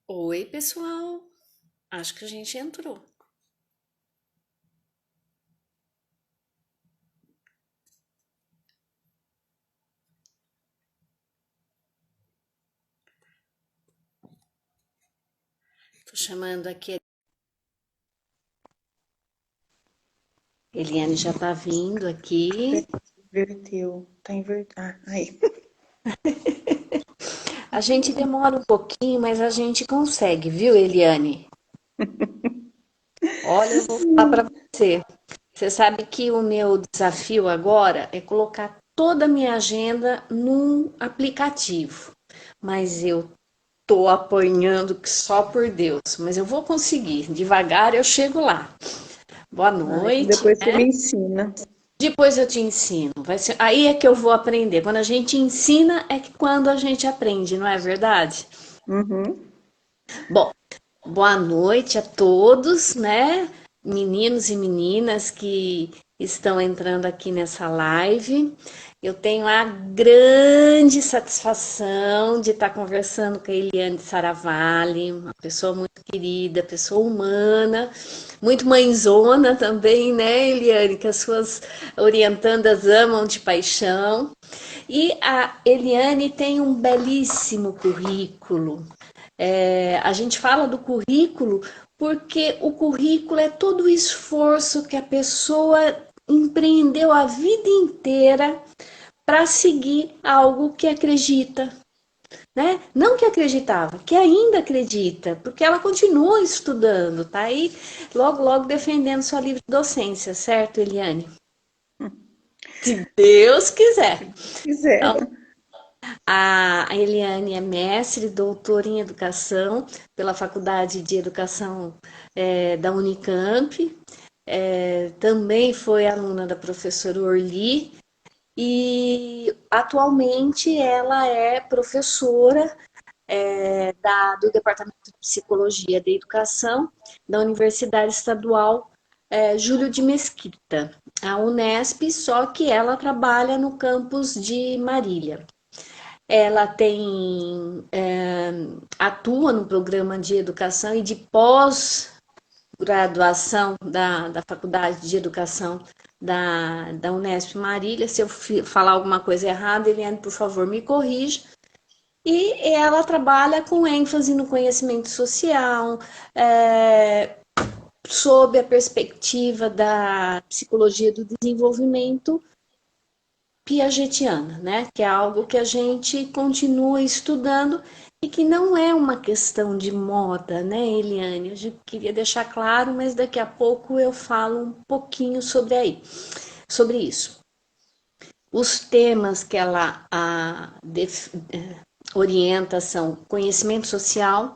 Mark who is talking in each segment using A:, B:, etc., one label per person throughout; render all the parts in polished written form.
A: Oi, pessoal. Acho que a gente entrou. Tô chamando aqui. Eliane já tá vindo aqui.
B: Inverteu. Tá invertido. Ah, aí.
A: A gente demora um pouquinho, mas a gente consegue, viu, Eliane? Olha, eu vou falar para você. Você sabe que o meu desafio agora é colocar toda a minha agenda num aplicativo. Mas eu tô apanhando que só por Deus. Mas eu vou conseguir. Devagar eu chego lá. Boa
B: Ah, então
A: noite.
B: depois você me ensina.
A: Depois eu te ensino. Vai ser, aí é que eu vou aprender. Quando a gente ensina, é que quando a gente aprende, não é verdade?
B: Uhum.
A: Bom, boa noite a todos, né? Meninos e meninas que estão entrando aqui nessa live. Eu tenho a grande satisfação de estar conversando com a Eliane Saravalli, uma pessoa muito querida, pessoa humana, muito mãezona também, né, Eliane? Que as suas orientandas amam de paixão. E a Eliane tem um belíssimo currículo. A gente fala do currículo porque o currículo é todo o esforço que a pessoa empreendeu a vida inteira para seguir algo que acredita, né? Não que acreditava, que ainda acredita, porque ela continua estudando, tá aí logo, logo defendendo sua livre docência, certo, Eliane? Se Deus quiser.
B: Se quiser.
A: Então, a Eliane é mestre, doutora em educação pela Faculdade de Educação da Unicamp. Também foi aluna da professora Orli e atualmente ela é professora do Departamento de Psicologia da Educação da Universidade Estadual Júlio de Mesquita, a Unesp, só que ela trabalha no campus de Marília. Ela atua no programa de educação e de pós-graduação da Faculdade de Educação da Unesp Marília. Se eu falar alguma coisa errada, Eliane, por favor, me corrija. E ela trabalha com ênfase no conhecimento social, sob a perspectiva da psicologia do desenvolvimento piagetiana, né? Que é algo que a gente continua estudando e que não é uma questão de moda, né, Eliane? Eu queria deixar claro, mas daqui a pouco eu falo um pouquinho sobre isso. Os temas que ela orienta são conhecimento social,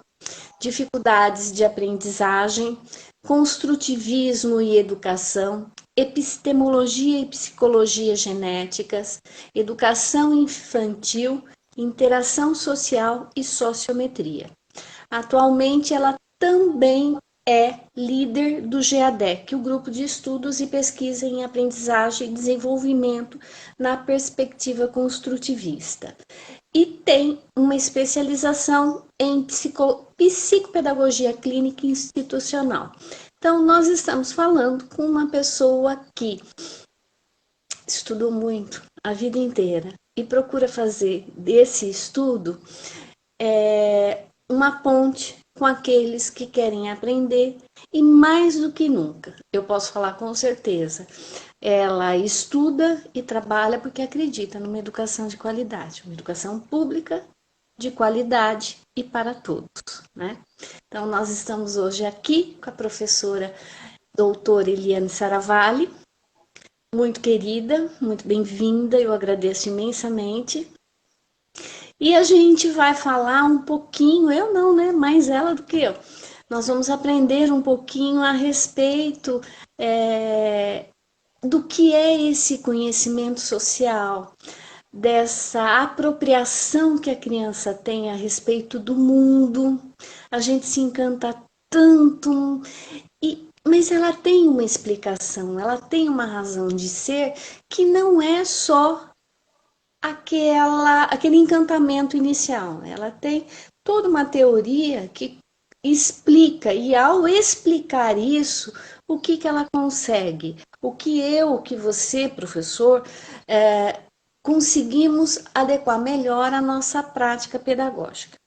A: dificuldades de aprendizagem, construtivismo e educação, epistemologia e psicologia genéticas, educação infantil, interação social e sociometria. Atualmente, ela também é líder do GADEC, o Grupo de Estudos e Pesquisa em Aprendizagem e Desenvolvimento na Perspectiva Construtivista. E tem uma especialização em psicopedagogia clínica institucional. Então, nós estamos falando com uma pessoa que estudou muito a vida inteira e procura fazer desse estudo uma ponte com aqueles que querem aprender e mais do que nunca, eu posso falar com certeza, ela estuda e trabalha porque acredita numa educação de qualidade, uma educação pública de qualidade e para todos, né? Então nós estamos hoje aqui com a professora doutora Eliane Saravalli, muito querida, muito bem-vinda, eu agradeço imensamente. E a gente vai falar um pouquinho, eu não, né? Mais ela do que eu. Nós vamos aprender um pouquinho a respeito do que é esse conhecimento social, dessa apropriação que a criança tem a respeito do mundo. A gente se encanta tanto, mas ela tem uma explicação, ela tem uma razão de ser que não é só aquele encantamento inicial. Ela tem toda uma teoria que explica, e ao explicar isso, o que que ela consegue? O que você, professor, conseguimos adequar melhor a nossa prática pedagógica.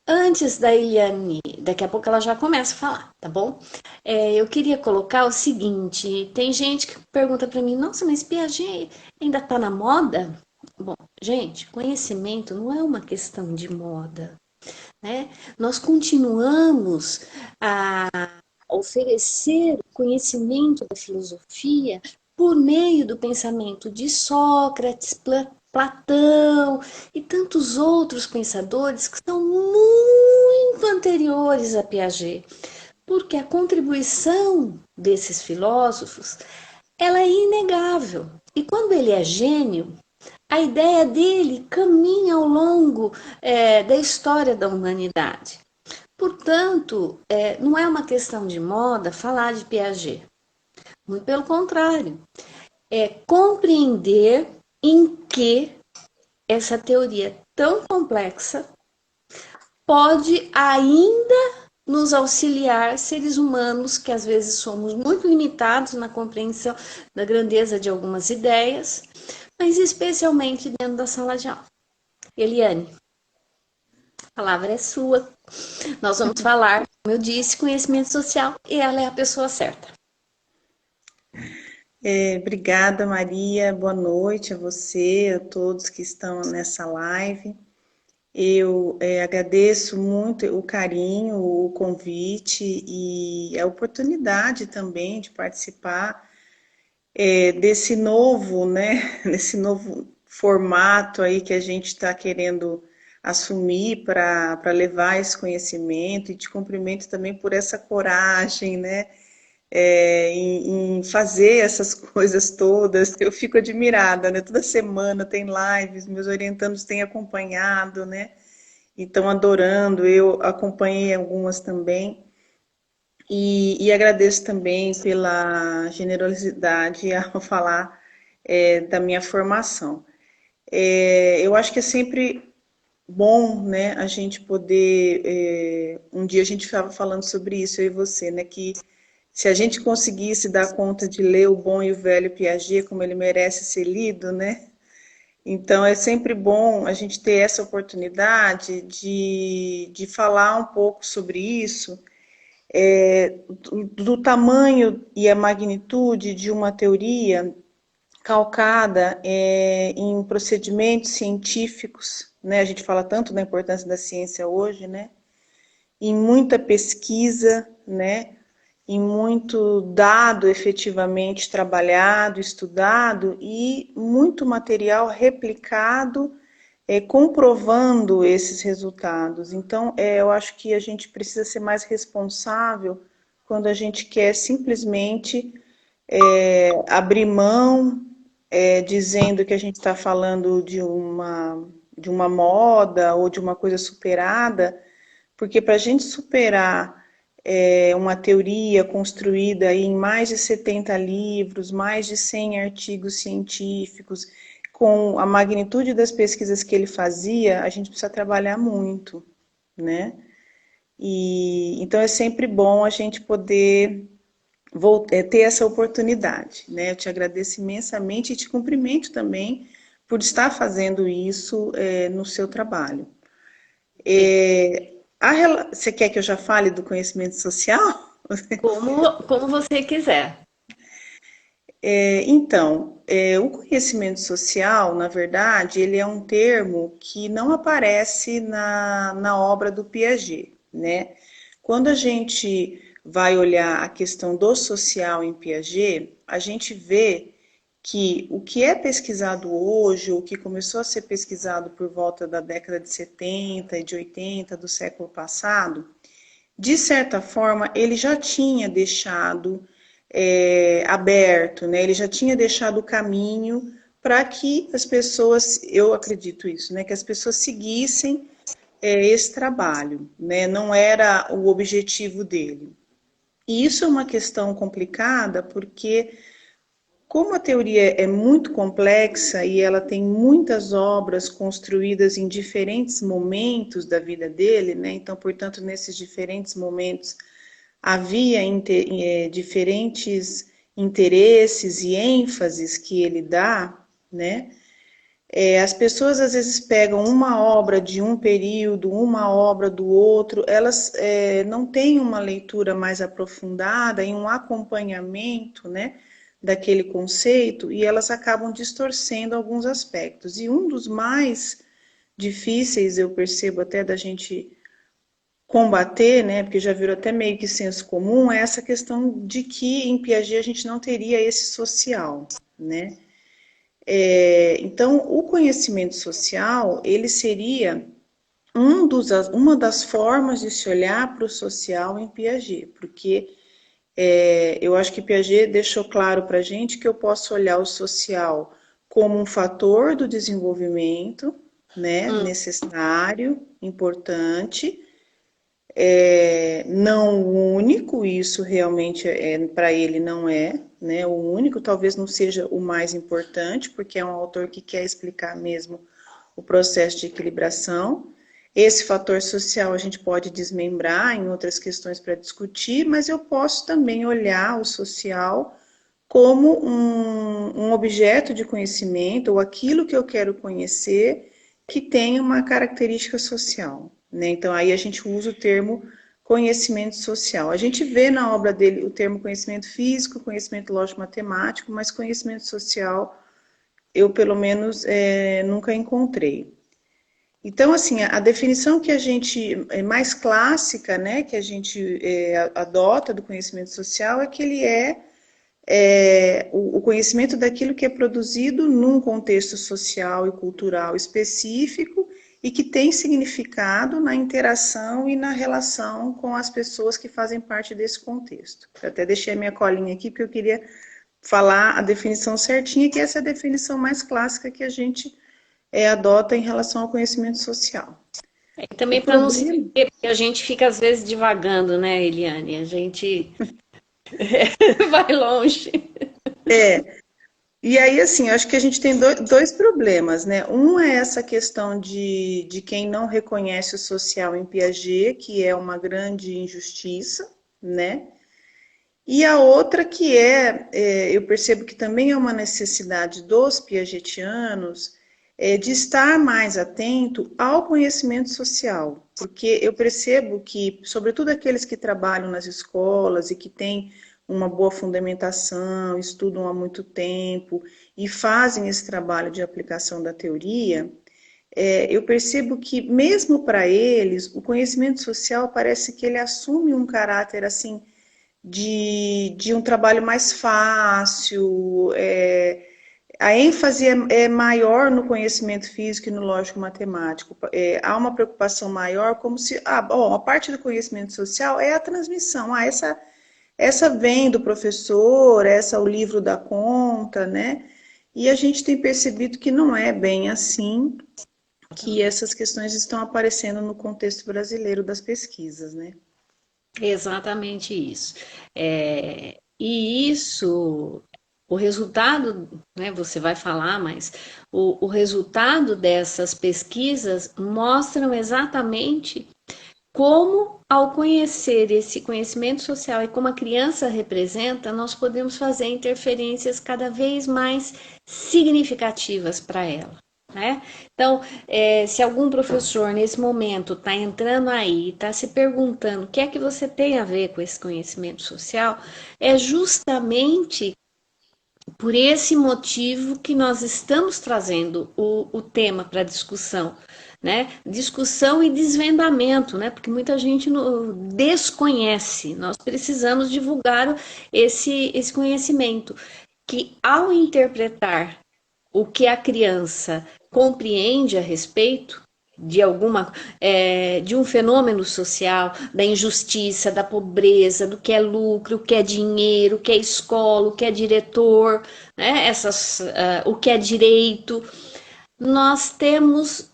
A: Antes da Eliane, daqui a pouco ela já começa a falar, tá bom? Eu queria colocar o seguinte: tem gente que pergunta para mim, nossa, mas Piaget ainda está na moda? Bom, gente, conhecimento não é uma questão de moda, né? Nós continuamos a oferecer conhecimento da filosofia por meio do pensamento de Sócrates, Platão e tantos outros pensadores que são muito anteriores a Piaget, porque a contribuição desses filósofos ela é inegável. E quando ele é gênio, a ideia dele caminha ao longo da história da humanidade. Portanto, não é uma questão de moda falar de Piaget. Muito pelo contrário. É compreender em que essa teoria tão complexa pode ainda nos auxiliar, seres humanos, que às vezes somos muito limitados na compreensão da grandeza de algumas ideias, mas especialmente dentro da sala de aula. Eliane, a palavra é sua. Nós vamos falar, como eu disse, conhecimento social e ela é a pessoa certa.
B: Obrigada, Maria. Boa noite a você, a todos que estão nessa live. Eu agradeço muito o carinho, o convite e a oportunidade também de participar desse novo, né, desse novo formato aí que a gente está querendo assumir para levar esse conhecimento e te cumprimento também por essa coragem, né, em fazer essas coisas todas. Eu fico admirada, né? Toda semana tem lives, meus orientandos têm acompanhado, né? E estão adorando. Eu acompanhei algumas também. E agradeço também pela generosidade ao falar da minha formação. Eu acho que é sempre bom, né, a gente poder. Um dia a gente estava falando sobre isso, eu e você, né, que se a gente conseguisse dar conta de ler o bom e o velho Piaget como ele merece ser lido, né? Então é sempre bom a gente ter essa oportunidade de falar um pouco sobre isso, do tamanho e a magnitude de uma teoria calcada em procedimentos científicos, né? A gente fala tanto da importância da ciência hoje, né? Em muita pesquisa, né? E muito dado efetivamente trabalhado, estudado e muito material replicado, comprovando esses resultados. Então, eu acho que a gente precisa ser mais responsável quando a gente quer simplesmente abrir mão, dizendo que a gente está falando de uma moda ou de uma coisa superada, porque para a gente superar uma teoria construída em mais de 70 livros, mais de 100 artigos científicos, com a magnitude das pesquisas que ele fazia, a gente precisa trabalhar muito, né? E então é sempre bom a gente poder ter essa oportunidade, né? Eu te agradeço imensamente e te cumprimento também por estar fazendo isso no seu trabalho. Você quer que eu já fale do conhecimento social?
A: Como você quiser.
B: O conhecimento social, na verdade, ele é um termo que não aparece na obra do Piaget, né? Quando a gente vai olhar a questão do social em Piaget, a gente vê que o que é pesquisado hoje, o que começou a ser pesquisado por volta da década de 70 e de 80 do século passado, de certa forma, ele já tinha deixado aberto, né? Ele já tinha deixado o caminho para que as pessoas, eu acredito isso, né? Que as pessoas seguissem esse trabalho, né? Não era o objetivo dele. E isso é uma questão complicada porque como a teoria é muito complexa e ela tem muitas obras construídas em diferentes momentos da vida dele, né? Então, portanto, nesses diferentes momentos havia diferentes interesses e ênfases que ele dá, né? As pessoas às vezes pegam uma obra de um período, uma obra do outro, elas não têm uma leitura mais aprofundada e um acompanhamento, né, daquele conceito, e elas acabam distorcendo alguns aspectos. E um dos mais difíceis, eu percebo até da gente combater, né, porque já virou até meio que senso comum, é essa questão de que em Piaget a gente não teria esse social, né? Então, o conhecimento social, ele seria uma das formas de se olhar para o social em Piaget, porque eu acho que Piaget deixou claro para a gente que eu posso olhar o social como um fator do desenvolvimento, né, necessário, importante, não o único, isso realmente para ele não é, né, o único, talvez não seja o mais importante, porque é um autor que quer explicar mesmo o processo de equilibração. Esse fator social a gente pode desmembrar em outras questões para discutir, mas eu posso também olhar o social como um objeto de conhecimento, ou aquilo que eu quero conhecer, que tem uma característica social, né? Então, aí a gente usa o termo conhecimento social. A gente vê na obra dele o termo conhecimento físico, conhecimento lógico-matemático, mas conhecimento social eu, pelo menos, nunca encontrei. Então, assim, a definição que a gente, mais clássica, né, que a gente adota do conhecimento social é que ele o conhecimento daquilo que é produzido num contexto social e cultural específico e que tem significado na interação e na relação com as pessoas que fazem parte desse contexto. Eu até deixei a minha colinha aqui porque eu queria falar a definição certinha, que essa é a definição mais clássica que a gente adota em relação ao conhecimento social.
A: E
B: O
A: também para não se
B: problema
A: perder, porque a gente fica às vezes divagando, né, Eliane? A gente vai longe.
B: E aí, assim, eu acho que a gente tem dois problemas, né? Um é essa questão de quem não reconhece o social em Piaget, que é uma grande injustiça, né? E a outra que eu percebo que também é uma necessidade dos piagetianos, de estar mais atento ao conhecimento social, porque eu percebo que, sobretudo aqueles que trabalham nas escolas e que têm uma boa fundamentação, estudam há muito tempo e fazem esse trabalho de aplicação da teoria, eu percebo que mesmo para eles, o conhecimento social parece que ele assume um caráter assim de um trabalho mais fácil, a ênfase é maior no conhecimento físico e no lógico-matemático. Há uma preocupação maior, como se, bom, a parte do conhecimento social é a transmissão. Essa vem do professor, essa o livro dá conta, né? E a gente tem percebido que não é bem assim, que essas questões estão aparecendo no contexto brasileiro das pesquisas, né?
A: Exatamente isso. E isso, o resultado, né, você vai falar, mas o resultado dessas pesquisas mostram exatamente como, ao conhecer esse conhecimento social e como a criança representa, nós podemos fazer interferências cada vez mais significativas para ela. Né? Então, se algum professor nesse momento está entrando aí, está se perguntando o que é que você tem a ver com esse conhecimento social, é justamente por esse motivo que nós estamos trazendo o tema para discussão, né? Discussão e desvendamento, né? Porque muita gente desconhece. Nós precisamos divulgar esse conhecimento que, ao interpretar o que a criança compreende a respeito de um fenômeno social, da injustiça, da pobreza, do que é lucro, o que é dinheiro, o que é escola, o que é diretor, né? O que é direito. Nós temos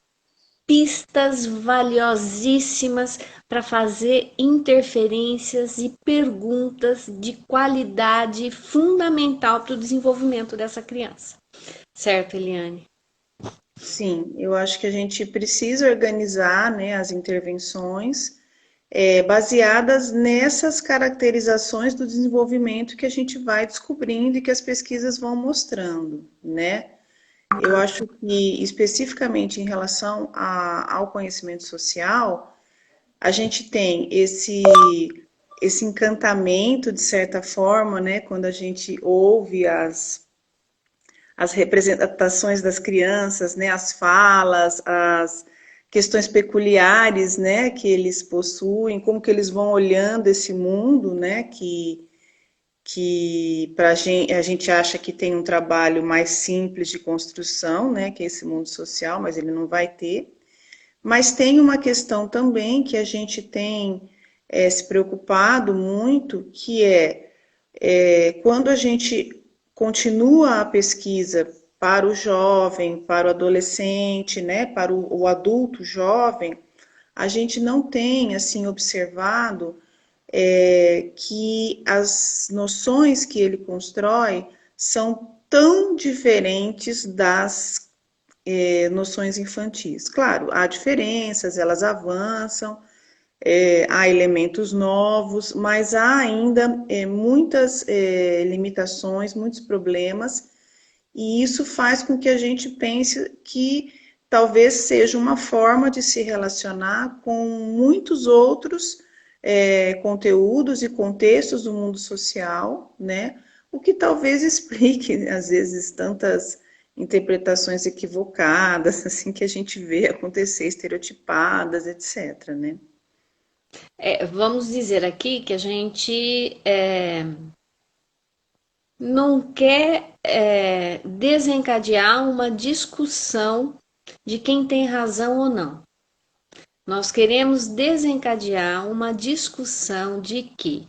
A: pistas valiosíssimas para fazer interferências e perguntas de qualidade fundamental para o desenvolvimento dessa criança. Certo, Eliane?
B: Sim, eu acho que a gente precisa organizar, né, as intervenções baseadas nessas caracterizações do desenvolvimento que a gente vai descobrindo e que as pesquisas vão mostrando, né? Eu acho que, especificamente em relação ao conhecimento social, a gente tem esse encantamento, de certa forma, né, quando a gente ouve as representações das crianças, né, as falas, as questões peculiares, né, que eles possuem, como que eles vão olhando esse mundo, né, que a gente acha que tem um trabalho mais simples de construção, né, que é esse mundo social, mas ele não vai ter. Mas tem uma questão também que a gente tem se preocupado muito, que quando a gente continua a pesquisa para o jovem, para o adolescente, né, para o adulto jovem, a gente não tem assim observado que as noções que ele constrói são tão diferentes das noções infantis. Claro, há diferenças, elas avançam, há elementos novos, mas há ainda muitas limitações, muitos problemas, e isso faz com que a gente pense que talvez seja uma forma de se relacionar com muitos outros conteúdos e contextos do mundo social, né? O que talvez explique, às vezes, tantas interpretações equivocadas, assim, que a gente vê acontecer, estereotipadas, etc., né?
A: Vamos dizer aqui que a gente não quer desencadear uma discussão de quem tem razão ou não. Nós queremos desencadear uma discussão de que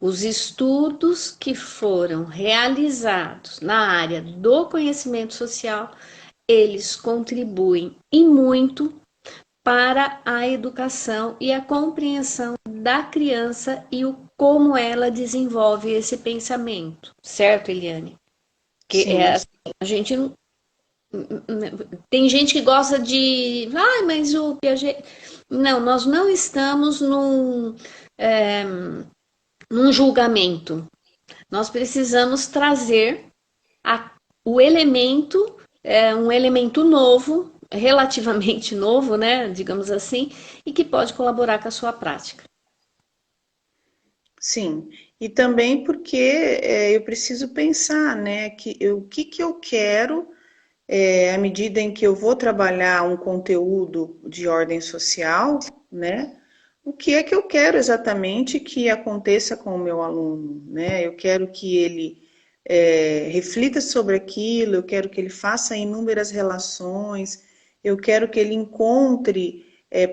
A: os estudos que foram realizados na área do conhecimento social, eles contribuem e muito para a educação e a compreensão da criança e o como ela desenvolve esse pensamento, certo, Eliane? Que
B: Sim,
A: assim, a gente não tem gente que gosta de, mas o Piaget, não, nós não estamos num julgamento. Nós precisamos trazer a, o elemento, um elemento novo, relativamente novo, né, digamos assim, e que pode colaborar com a sua prática.
B: sim. E também porque eu preciso pensar, né, o que que eu quero à medida em que eu vou trabalhar um conteúdo de ordem social, né? O que é que eu quero exatamente que aconteça com o meu aluno, né? Eu quero que ele reflita sobre aquilo, eu quero que ele faça inúmeras relações, eu quero que ele encontre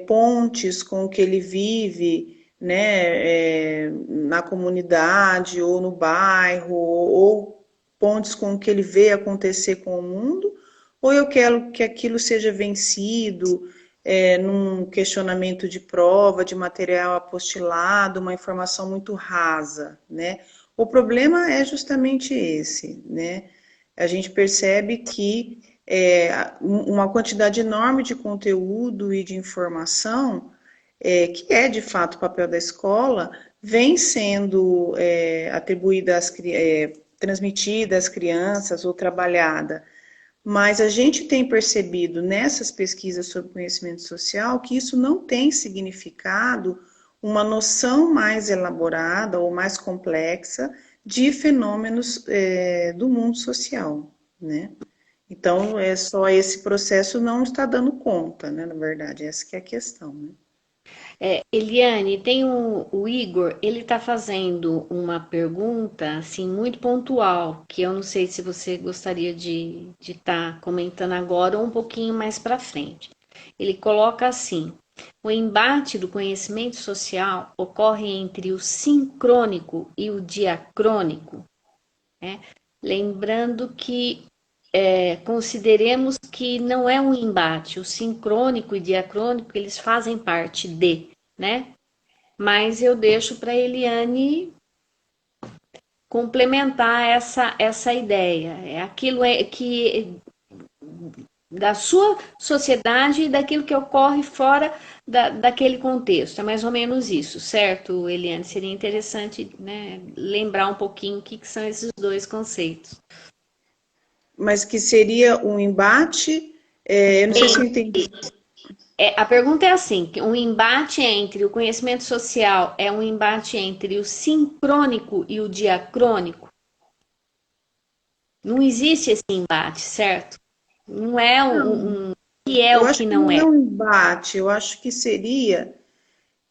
B: pontes com o que ele vive, né, na comunidade ou no bairro, ou pontes com o que ele vê acontecer com o mundo, ou eu quero que aquilo seja vencido num questionamento de prova, de material apostilado, uma informação muito rasa, né? O problema é justamente esse, né? A gente percebe que uma quantidade enorme de conteúdo e de informação, que é de fato o papel da escola, vem sendo atribuída transmitida às crianças ou trabalhada. Mas a gente tem percebido nessas pesquisas sobre conhecimento social que isso não tem significado uma noção mais elaborada ou mais complexa de fenômenos do mundo social, né? Então, só esse processo não está dando conta, né? Na verdade, essa que é a questão, né?
A: Eliane, tem o Igor, ele está fazendo uma pergunta assim muito pontual, que eu não sei se você gostaria de estar comentando agora ou um pouquinho mais para frente. Ele coloca assim: o embate do conhecimento social ocorre entre o sincrônico e o diacrônico, né? Lembrando que consideremos que não é um embate. O sincrônico e diacrônico, eles fazem parte de, né? Mas eu deixo para a Eliane complementar essa ideia. É aquilo que da sua sociedade e daquilo que ocorre fora daquele contexto. É mais ou menos isso, certo, Eliane? Seria interessante, né, lembrar um pouquinho o que são esses dois conceitos.
B: Mas que seria um embate, eu não sei se eu entendi.
A: A pergunta é assim, que um embate entre o conhecimento social é um embate entre o sincrônico e o diacrônico? Não existe esse embate, certo? Não é um que é
B: Eu
A: o
B: acho
A: que
B: que
A: não
B: não
A: é.
B: é um embate, eu acho que seria.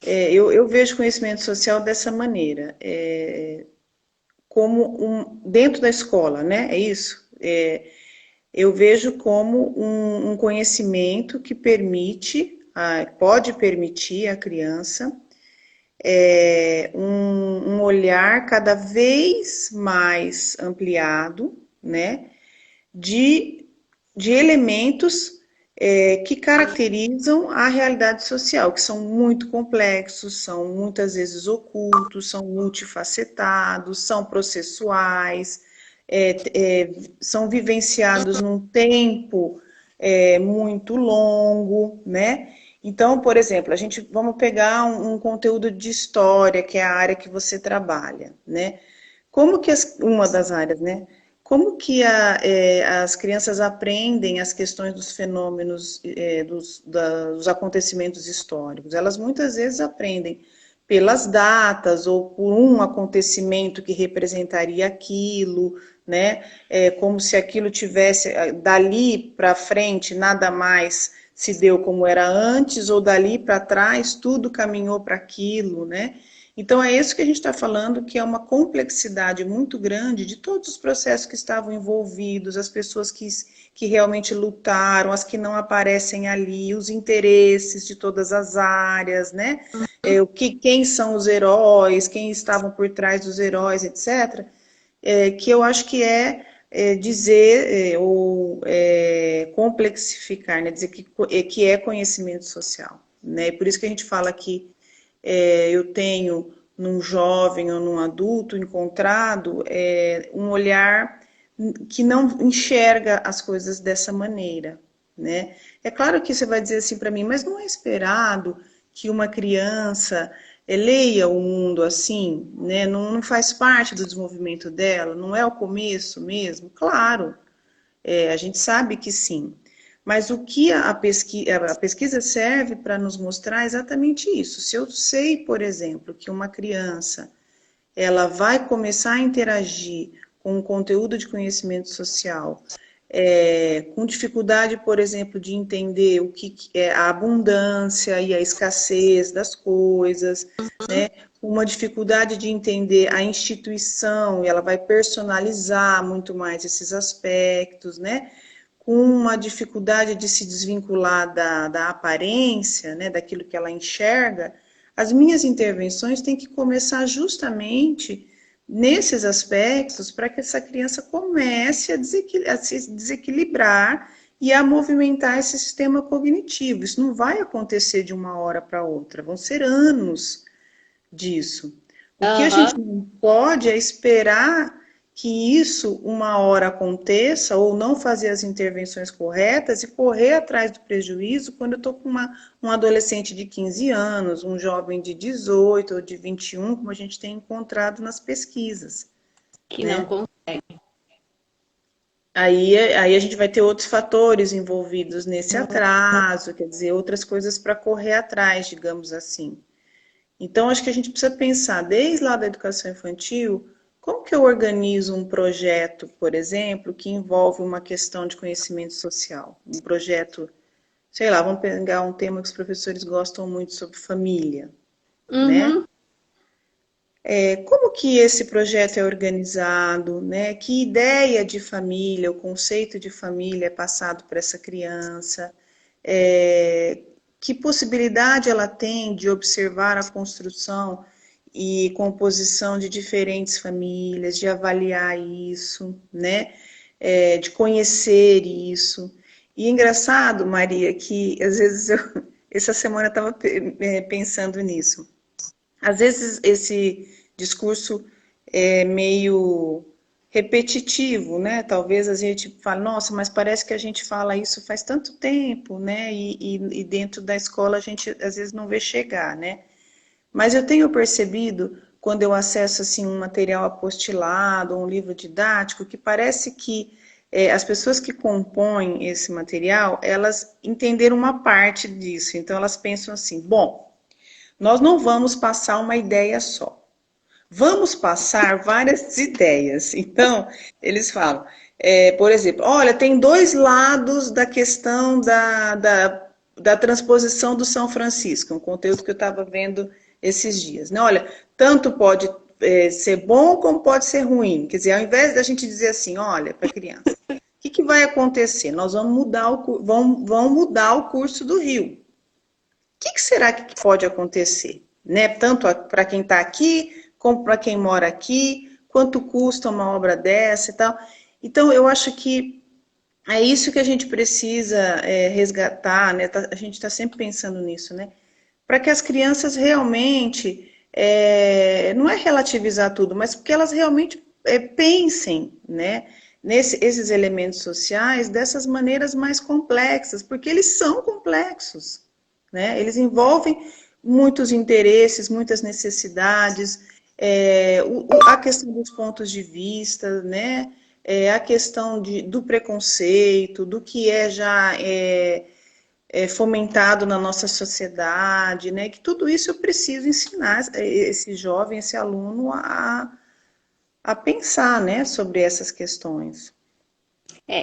B: Eu vejo conhecimento social dessa maneira, como dentro da escola, né? É isso? Eu vejo como um conhecimento que permite, pode permitir à criança um olhar cada vez mais ampliado, né? De, de elementos que caracterizam a realidade social, que são muito complexos, são muitas vezes ocultos, são multifacetados, são processuais, são vivenciados num tempo muito longo, né? Então, por exemplo, vamos pegar um conteúdo de história, que é a área que você trabalha, né? Como que uma das áreas, né? Como que as crianças aprendem as questões dos fenômenos, dos acontecimentos históricos? Elas muitas vezes aprendem pelas datas ou por um acontecimento que representaria aquilo, né? Como se aquilo tivesse, dali para frente, nada mais se deu como era antes, ou dali para trás, tudo caminhou para aquilo, né? Então, é isso que a gente está falando, que é uma complexidade muito grande de todos os processos que estavam envolvidos, as pessoas que realmente lutaram, as que não aparecem ali, os interesses de todas as áreas, né? Quem são os heróis, quem estavam por trás dos heróis, etc. Que eu acho que dizer ou complexificar, né? Dizer que é conhecimento social, né? Por isso que a gente fala que eu tenho num jovem ou num adulto encontrado um olhar que não enxerga as coisas dessa maneira, né? É claro que você vai dizer assim para mim, mas não é esperado que uma criança leia o mundo assim, né? Não faz parte do desenvolvimento dela, não é o começo mesmo? Claro, a gente sabe que sim. Mas o que a pesquisa serve para nos mostrar é exatamente isso. Se eu sei, por exemplo, que uma criança ela vai começar a interagir com um conteúdo de conhecimento social, com dificuldade, por exemplo, de entender o que é a abundância e a escassez das coisas, né? Uma dificuldade de entender a instituição, e ela vai personalizar muito mais esses aspectos, né? Com uma dificuldade de se desvincular da aparência, né, daquilo que ela enxerga, as minhas intervenções têm que começar justamente nesses aspectos para que essa criança comece a se desequilibrar e a movimentar esse sistema cognitivo. Isso não vai acontecer de uma hora para outra, vão ser anos disso. O que a gente
A: Aham.
B: não pode é esperar que isso uma hora aconteça ou não fazer as intervenções corretas e correr atrás do prejuízo quando eu estou com um adolescente de 15 anos, um jovem de 18 ou de 21, como a gente tem encontrado nas pesquisas,
A: Que não
B: né?
A: consegue.
B: Aí a gente vai ter outros fatores envolvidos nesse atraso, quer dizer, outras coisas para correr atrás, digamos assim. Então, acho que a gente precisa pensar, desde lá da educação infantil, como que eu organizo um projeto, por exemplo, que envolve uma questão de conhecimento social? Um projeto, sei lá, vamos pegar um tema que os professores gostam muito sobre família, né?
A: Uhum.
B: Como que esse projeto é organizado, né? Que ideia de família, o conceito de família é passado para essa criança? É, que possibilidade ela tem de observar a construção e composição de diferentes famílias, de avaliar isso, né? de conhecer isso. E engraçado, Maria, que às vezes essa semana eu estava pensando nisso. Às vezes esse discurso é meio repetitivo, né? Talvez a gente fale, nossa, mas parece que a gente fala isso faz tanto tempo, né? E dentro da escola a gente às vezes não vê chegar, né? Mas eu tenho percebido, quando eu acesso assim, um material apostilado, um livro didático, que parece que as pessoas que compõem esse material, elas entenderam uma parte disso. Então elas pensam assim, bom, nós não vamos passar uma ideia só. Vamos passar várias ideias. Então, eles falam, por exemplo, olha, tem dois lados da questão da transposição do São Francisco, um conteúdo que eu estava vendo esses dias. Né? Olha, tanto pode ser bom como pode ser ruim. Quer dizer, ao invés da gente dizer assim, olha, para a criança, o que vai acontecer? Nós vamos mudar vão mudar o curso do rio. O que será que pode acontecer? Né? Tanto para quem está aqui, como para quem mora aqui, quanto custa uma obra dessa e tal. Então, eu acho que é isso que a gente precisa resgatar, né? A gente está sempre pensando nisso, né? Para que as crianças realmente, não é relativizar tudo, mas que elas realmente pensem, né? Esses elementos sociais dessas maneiras mais complexas, porque eles são complexos, né? Eles envolvem muitos interesses, muitas necessidades, a questão dos pontos de vista, né? A questão do preconceito, do que já fomentado na nossa sociedade, né? Que tudo isso eu preciso ensinar esse jovem, esse aluno a pensar, né? Sobre essas questões.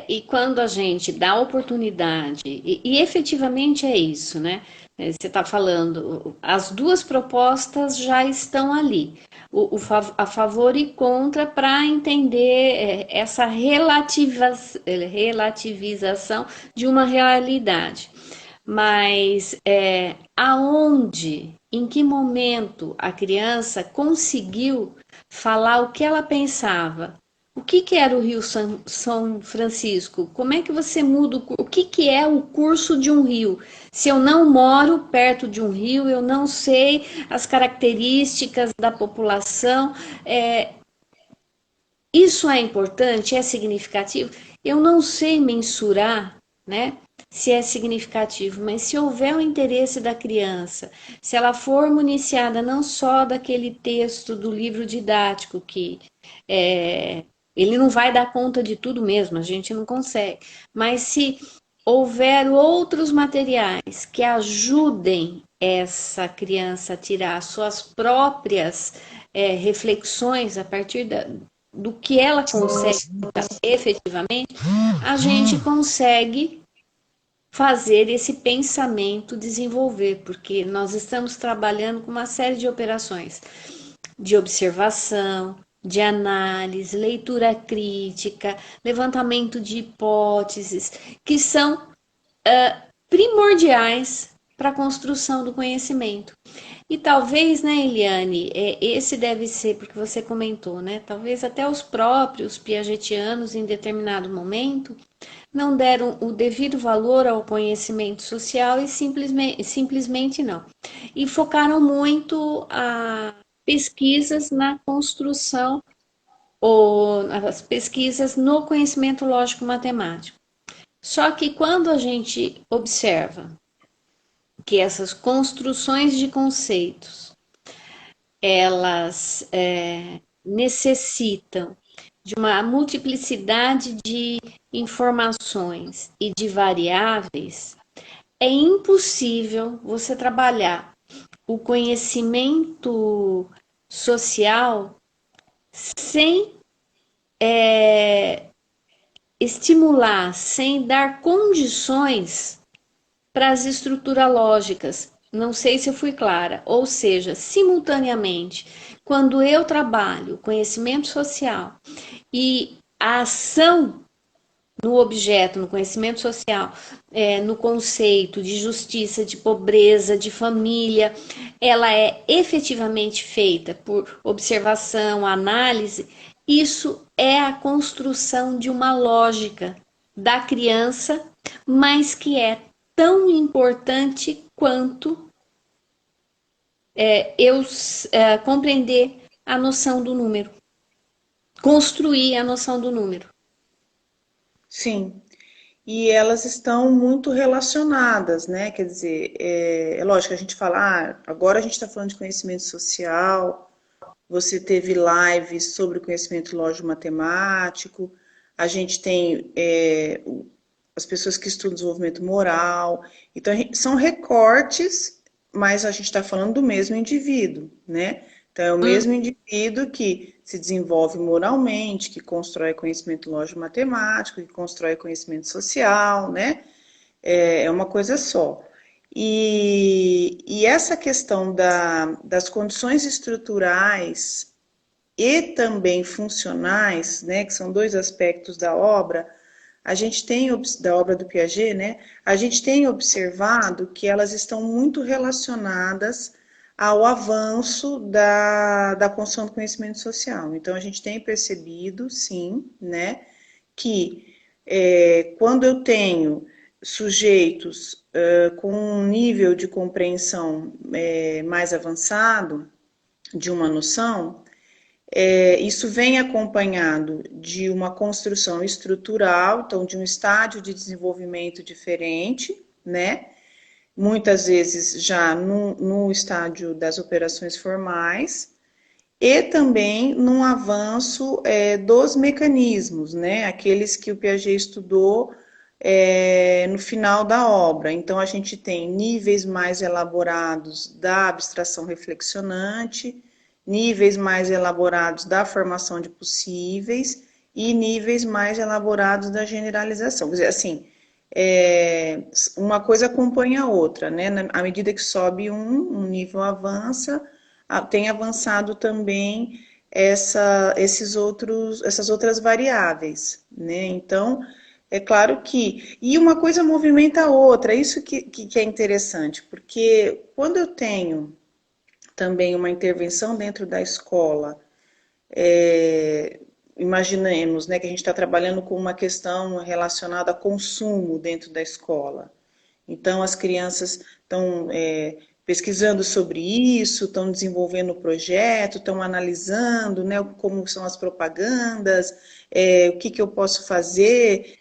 A: E quando a gente dá oportunidade, e efetivamente é isso, né? Você está falando, as duas propostas já estão ali, a favor e contra, para entender essa relativização de uma realidade. Mas aonde, em que momento a criança conseguiu falar o que ela pensava? O que era o Rio São Francisco? Como é que você muda o que é o curso de um rio? Se eu não moro perto de um rio, eu não sei as características da população. Isso é importante? É significativo? Eu não sei mensurar, né? Se é significativo, mas se houver o interesse da criança, se ela for municiada não só daquele texto do livro didático que ele não vai dar conta de tudo mesmo, a gente não consegue. Mas se houver outros materiais que ajudem essa criança a tirar suas próprias reflexões a partir do que ela consegue efetivamente, a gente consegue fazer esse pensamento desenvolver, porque nós estamos trabalhando com uma série de operações de observação, de análise, leitura crítica, levantamento de hipóteses, que são primordiais para a construção do conhecimento. E talvez, né, Eliane, esse deve ser, porque você comentou, né? Talvez até os próprios piagetianos, em determinado momento, não deram o devido valor ao conhecimento social e simplesmente não. E focaram muito a pesquisas na construção ou as pesquisas no conhecimento lógico-matemático. Só que quando a gente observa que essas construções de conceitos, elas necessitam de uma multiplicidade de informações e de variáveis, é impossível você trabalhar o conhecimento social sem estimular, sem dar condições para as estruturas lógicas. Não sei se eu fui clara. Ou seja, simultaneamente, quando eu trabalho conhecimento social e a ação no objeto, no conhecimento social, no conceito de justiça, de pobreza, de família, ela é efetivamente feita por observação, análise, Isso é a construção de uma lógica da criança, mas que é tão importante quanto eu compreender a noção do número, construir a noção do número.
B: Sim, e elas estão muito relacionadas, né? Quer dizer, é lógico, a gente fala, agora a gente está falando de conhecimento social, você teve lives sobre conhecimento lógico-matemático, a gente tem as pessoas que estudam desenvolvimento moral, então são recortes, mas a gente está falando do mesmo indivíduo, né? Então é o mesmo indivíduo que se desenvolve moralmente, que constrói conhecimento lógico-matemático, que constrói conhecimento social, né? É uma coisa só. E essa questão das condições estruturais e também funcionais, né, que são dois aspectos da obra, a gente tem, da obra do Piaget, né, a gente tem observado que elas estão muito relacionadas ao avanço da construção do conhecimento social. Então, a gente tem percebido, sim, né, que quando eu tenho sujeitos com um nível de compreensão mais avançado de uma noção, isso vem acompanhado de uma construção estrutural, então de um estágio de desenvolvimento diferente, né? Muitas vezes já no estágio das operações formais, e também num avanço dos mecanismos, né? Aqueles que o Piaget estudou no final da obra. Então, a gente tem níveis mais elaborados da abstração reflexionante, níveis mais elaborados da formação de possíveis e níveis mais elaborados da generalização. Quer dizer, assim, uma coisa acompanha a outra, né? À medida que sobe um nível avança, tem avançado também essas outras variáveis, né? Então, é claro que... E uma coisa movimenta a outra, isso que é interessante, porque quando eu tenho também uma intervenção dentro da escola, imaginemos, né, que a gente está trabalhando com uma questão relacionada a consumo dentro da escola. Então, as crianças estão pesquisando sobre isso, estão desenvolvendo o projeto, estão analisando, né, como são as propagandas, o que eu posso fazer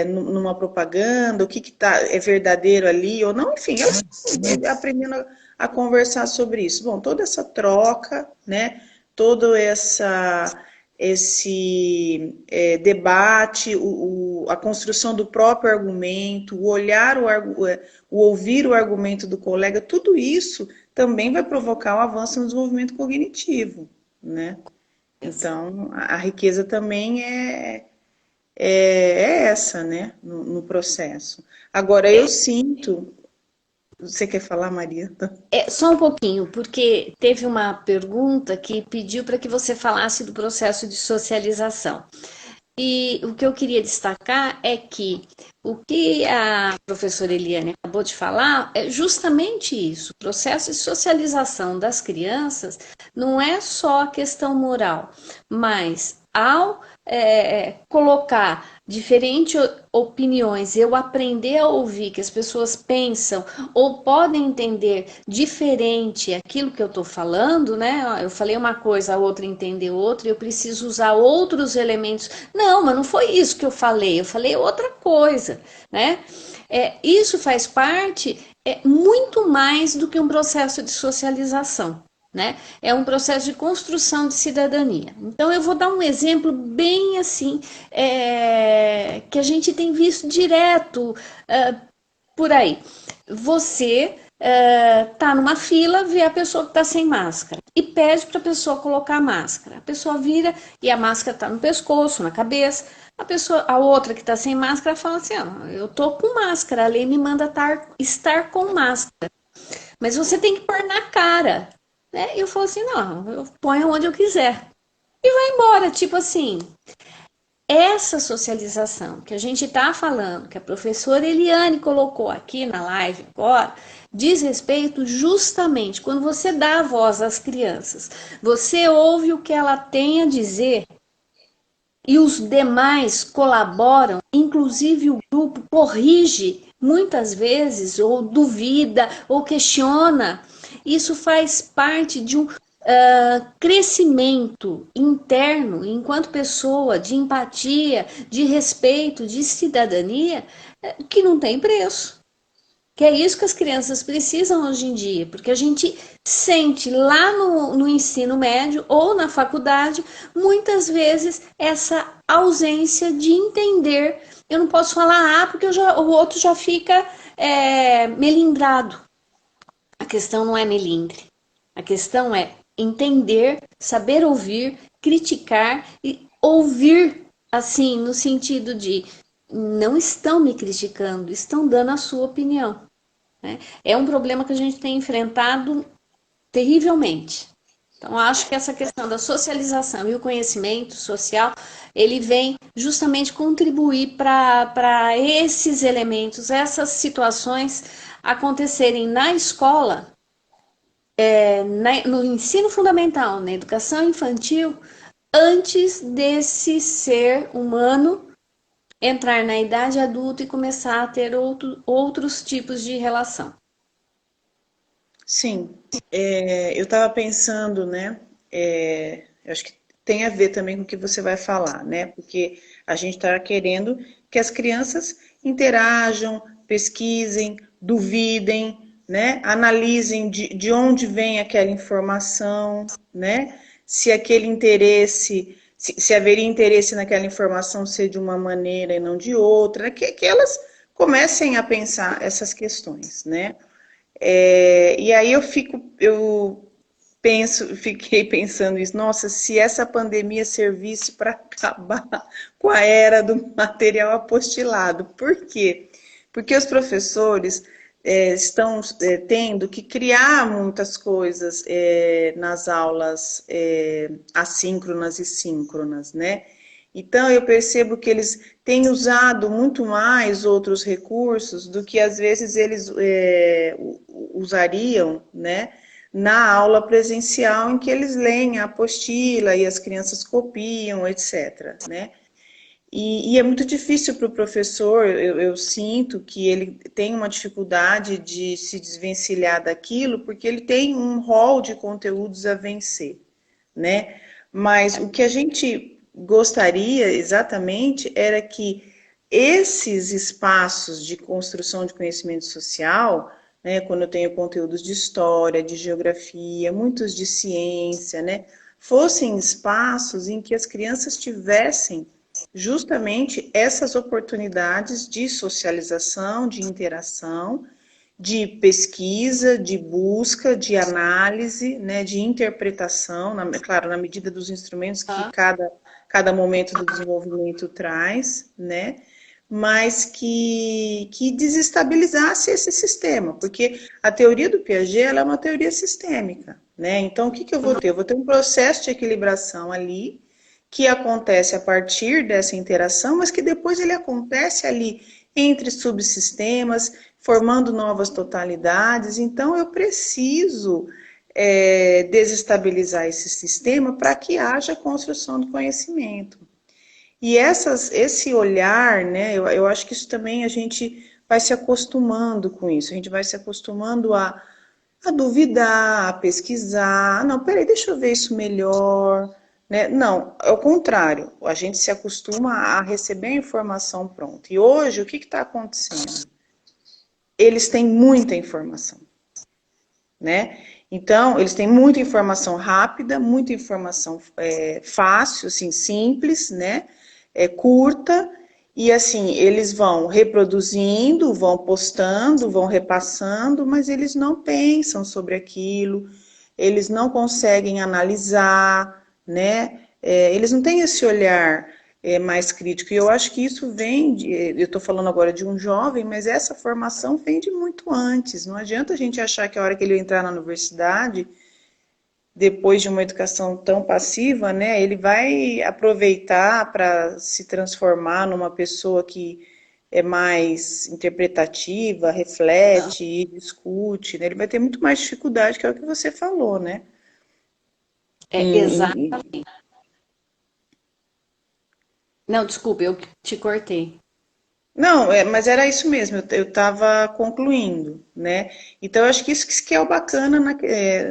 B: numa propaganda, o que é verdadeiro ali ou não, enfim, elas estão aprendendo a conversar sobre isso. Bom, toda essa troca, né, todo esse debate, a construção do próprio argumento, o olhar, o ouvir o argumento do colega, tudo isso também vai provocar o avanço no desenvolvimento cognitivo, né? Então, a riqueza também é essa, né, no processo. Agora, eu sinto... Você quer falar, Maria?
A: Só um pouquinho, porque teve uma pergunta que pediu para que você falasse do processo de socialização. E o que eu queria destacar é que o que a professora Eliane acabou de falar é justamente isso. O processo de socialização das crianças não é só a questão moral, mas ao colocar diferentes opiniões, eu aprender a ouvir que as pessoas pensam ou podem entender diferente aquilo que eu estou falando, né? Eu falei uma coisa, a outra entendeu outra, eu preciso usar outros elementos. Não, mas não foi isso que eu falei outra coisa, né? Isso faz parte, muito mais do que um processo de socialização. Né? É um processo de construção de cidadania. Então, eu vou dar um exemplo bem assim, que a gente tem visto direto por aí. Você tá numa fila, vê a pessoa que tá sem máscara e pede para a pessoa colocar a máscara. A pessoa vira e a máscara tá no pescoço, na cabeça. A outra que tá sem máscara fala assim: eu tô com máscara, a lei me manda estar com máscara. Mas você tem que pôr na cara. Né? E eu falo assim: não, eu ponho onde eu quiser. E vai embora, tipo assim. essa socialização que a gente está falando, que a professora Eliane colocou aqui na live agora, diz respeito justamente quando você dá a voz às crianças, você ouve o que ela tem a dizer e os demais colaboram, inclusive o grupo corrige muitas vezes, ou duvida, ou questiona. Isso faz parte de um crescimento interno, enquanto pessoa, de empatia, de respeito, de cidadania, que não tem preço. Que é isso que as crianças precisam hoje em dia, porque a gente sente lá no ensino médio ou na faculdade, muitas vezes, essa ausência de entender. Eu não posso falar porque o outro já fica melindrado. A questão não é melindre. A questão é entender, saber ouvir, criticar e ouvir, assim, no sentido de não estão me criticando, estão dando a sua opinião. Né? É um problema que a gente tem enfrentado terrivelmente. Então, acho que essa questão da socialização e o conhecimento social, ele vem justamente contribuir para esses elementos, essas situações acontecerem na escola, no ensino fundamental, na educação infantil, antes desse ser humano entrar na idade adulta e começar a ter outros tipos de relação.
B: Sim, eu estava pensando, né? Eu acho que tem a ver também com o que você vai falar, né? Porque a gente está querendo que as crianças interajam, pesquisem, duvidem, né? Analisem de onde vem aquela informação, né? Se aquele interesse, se haveria interesse naquela informação ser de uma maneira e não de outra, né? Que elas comecem a pensar essas questões, né? E aí fiquei pensando isso, nossa, se essa pandemia servisse para acabar com a era do material apostilado. Por quê? Porque os professores estão tendo que criar muitas coisas nas aulas assíncronas e síncronas, né? Então, eu percebo que eles têm usado muito mais outros recursos do que às vezes eles usariam, né, na aula presencial, em que eles leem a apostila e as crianças copiam, etc., né? E é muito difícil para o professor, eu sinto que ele tem uma dificuldade de se desvencilhar daquilo, porque ele tem um rol de conteúdos a vencer, né? Mas o que a gente gostaria exatamente era que esses espaços de construção de conhecimento social, né, quando eu tenho conteúdos de história, de geografia, muitos de ciência, né, fossem espaços em que as crianças tivessem justamente essas oportunidades de socialização, de interação, de pesquisa, de busca, de análise, né, de interpretação, claro, na medida dos instrumentos que cada momento do desenvolvimento traz, né, mas que desestabilizasse esse sistema, porque a teoria do Piaget ela é uma teoria sistêmica, né? Então, o que eu vou ter? Eu vou ter um processo de equilibração ali, que acontece a partir dessa interação, mas que depois ele acontece ali entre subsistemas, formando novas totalidades. Então, eu preciso desestabilizar esse sistema para que haja construção do conhecimento. E esse olhar, né, eu acho que isso também a gente vai se acostumando com isso, a gente vai se acostumando a duvidar, a pesquisar. Não, peraí, deixa eu ver isso melhor. Né? Não, é o contrário, a gente se acostuma a receber a informação pronta. E hoje, o que está acontecendo? Eles têm muita informação, né? Então, eles têm muita informação rápida, muita informação fácil, assim, simples, né? Curta, e assim, eles vão reproduzindo, vão postando, vão repassando, mas eles não pensam sobre aquilo, eles não conseguem analisar, né? Eles não têm esse olhar mais crítico. E eu acho que isso vem, eu estou falando agora de um jovem, mas essa formação vem de muito antes. Não adianta a gente achar que a hora que ele entrar na universidade, depois de uma educação tão passiva, né, ele vai aproveitar para se transformar numa pessoa que é mais interpretativa,
A: Ah,
B: reflete e discute, né? Ele vai ter muito mais dificuldade, que é o que você falou, né?
A: exato.
B: Em,
A: Não, desculpa, eu te cortei.
B: Não, mas era isso mesmo, eu estava concluindo, né? Então, eu acho que isso que é o bacana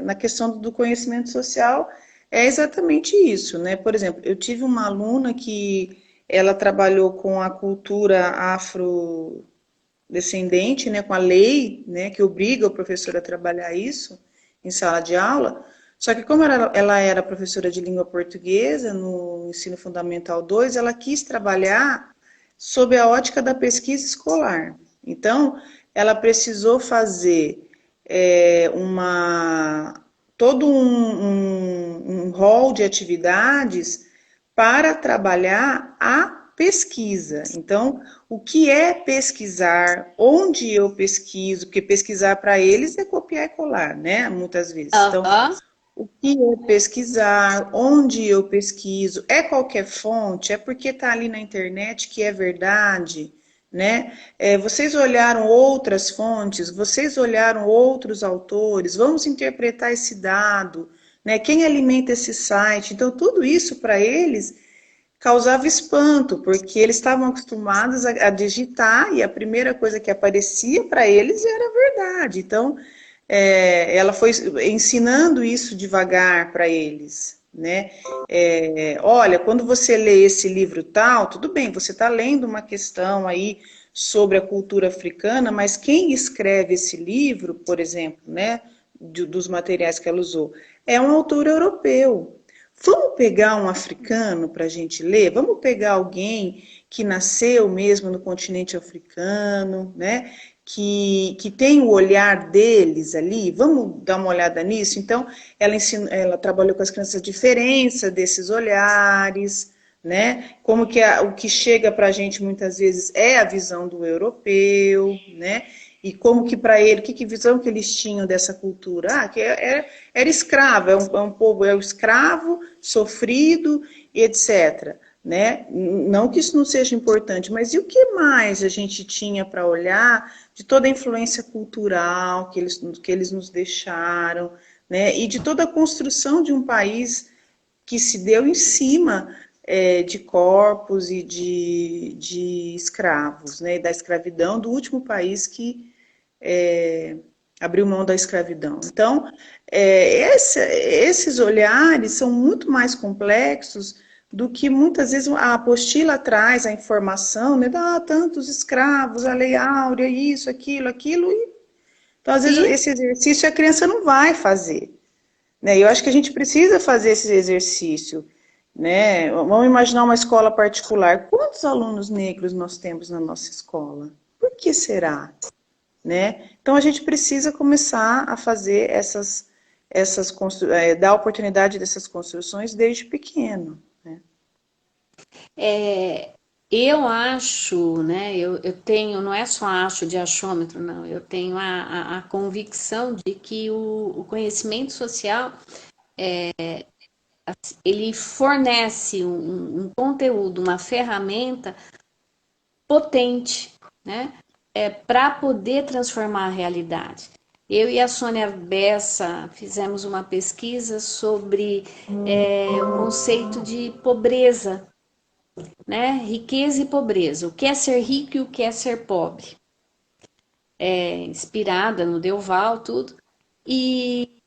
B: na questão do conhecimento social, é exatamente isso, né? Por exemplo, eu tive uma aluna que ela trabalhou com a cultura afrodescendente, né? Com a lei, né? Que obriga o professor a trabalhar isso em sala de aula. Só que como ela era professora de língua portuguesa no ensino fundamental 2, ela quis trabalhar sob a ótica da pesquisa escolar. Então, ela precisou fazer todo um rol de atividades para trabalhar a pesquisa. Então, o que é pesquisar? Onde eu pesquiso? Porque pesquisar para eles é copiar e colar, né? Muitas vezes. Então,
A: Aham.
B: o que é pesquisar? Onde eu pesquiso? É qualquer fonte? É porque está ali na internet que é verdade? Né? Vocês olharam outras fontes? Vocês olharam outros autores? Vamos interpretar esse dado? Né? Quem alimenta esse site? Então, tudo isso para eles causava espanto, porque eles estavam acostumados a digitar e a primeira coisa que aparecia para eles era a verdade. Então, ela foi ensinando isso devagar para eles, né? Olha, quando você lê esse livro tal, tudo bem, você está lendo uma questão aí sobre a cultura africana, mas quem escreve esse livro, por exemplo, né, dos materiais que ela usou, é um autor europeu. Vamos pegar um africano para a gente ler? Vamos pegar alguém que nasceu mesmo no continente africano, né? Que tem o olhar deles ali, vamos dar uma olhada nisso? Então, ela trabalhou com as crianças a diferença desses olhares, né? Como que o que chega para a gente muitas vezes é a visão do europeu, né? E como que para ele, que visão que eles tinham dessa cultura? Ah, que era escravo, é um povo, é o escravo, sofrido e etc. Né? Não que isso não seja importante, mas e o que mais a gente tinha para olhar de toda a influência cultural que eles nos deixaram, né? E de toda a construção de um país que se deu em cima de corpos e de escravos, né? E da escravidão do último país que abriu mão da escravidão. Então, esses olhares são muito mais complexos do que muitas vezes a apostila traz a informação, né? Tantos escravos, a lei áurea, isso, aquilo. Então, às vezes,
A: Sim,
B: esse exercício a criança não vai fazer. Né? Eu acho que a gente precisa fazer esse exercício. Né? Vamos imaginar uma escola particular. Quantos alunos negros nós temos na nossa escola? Por que será? Né? Então a gente precisa começar a fazer dar oportunidade dessas construções desde pequeno. Né?
A: é, eu acho, né? Eu tenho, não é só acho de achômetro, não. Eu tenho a convicção de que o conhecimento social ele fornece um conteúdo, uma ferramenta potente, né? Para poder transformar a realidade. Eu e a Sônia Bessa fizemos uma pesquisa sobre o conceito de pobreza, né? Riqueza e pobreza. O que é ser rico e o que é ser pobre. Inspirada no Delval, tudo. E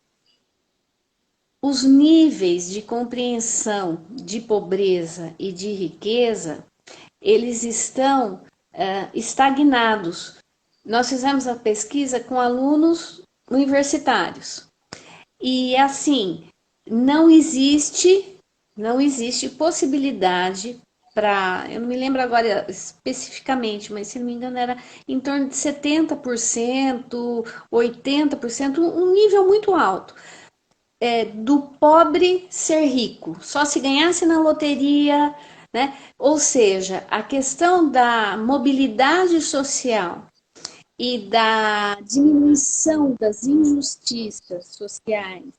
A: os níveis de compreensão de pobreza e de riqueza, eles estão estagnados. Nós fizemos a pesquisa com alunos universitários. E assim, não existe, não existe possibilidade para, eu não me lembro agora especificamente, mas se não me engano era em torno de 70%, 80%, um nível muito alto, do pobre ser rico, só se ganhasse na loteria, né? Ou seja, a questão da mobilidade social e da diminuição das injustiças sociais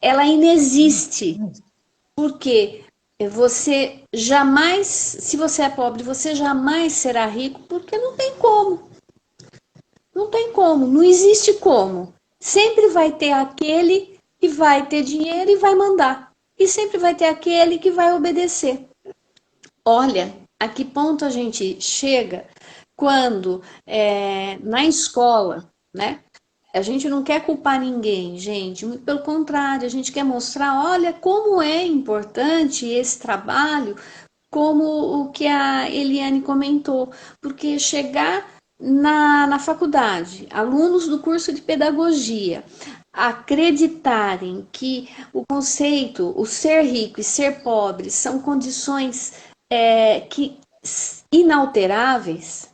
A: ela inexiste, porque você jamais, se você é pobre, você jamais será rico, porque não tem como. Não tem como, não existe como. Sempre vai ter aquele que vai ter dinheiro e vai mandar. E sempre vai ter aquele que vai obedecer. Olha, a que ponto a gente chega quando na escola, né? A gente não quer culpar ninguém, gente. Muito pelo contrário, a gente quer mostrar, olha, como é importante esse trabalho, como o que a Eliane comentou. Porque chegar na faculdade, alunos do curso de pedagogia, acreditarem que o conceito, o ser rico e ser pobre, são condições que inalteráveis,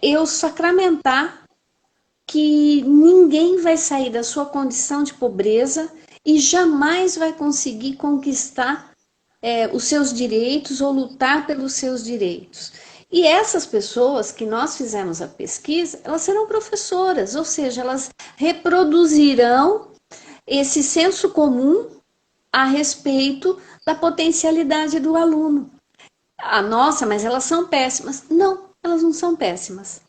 A: eu sacramentar que ninguém vai sair da sua condição de pobreza e jamais vai conseguir conquistar os seus direitos ou lutar pelos seus direitos. E essas pessoas que nós fizemos a pesquisa, elas serão professoras, ou seja, elas reproduzirão esse senso comum a respeito da potencialidade do aluno. Ah, nossa, mas elas são péssimas. Não, elas não são péssimas.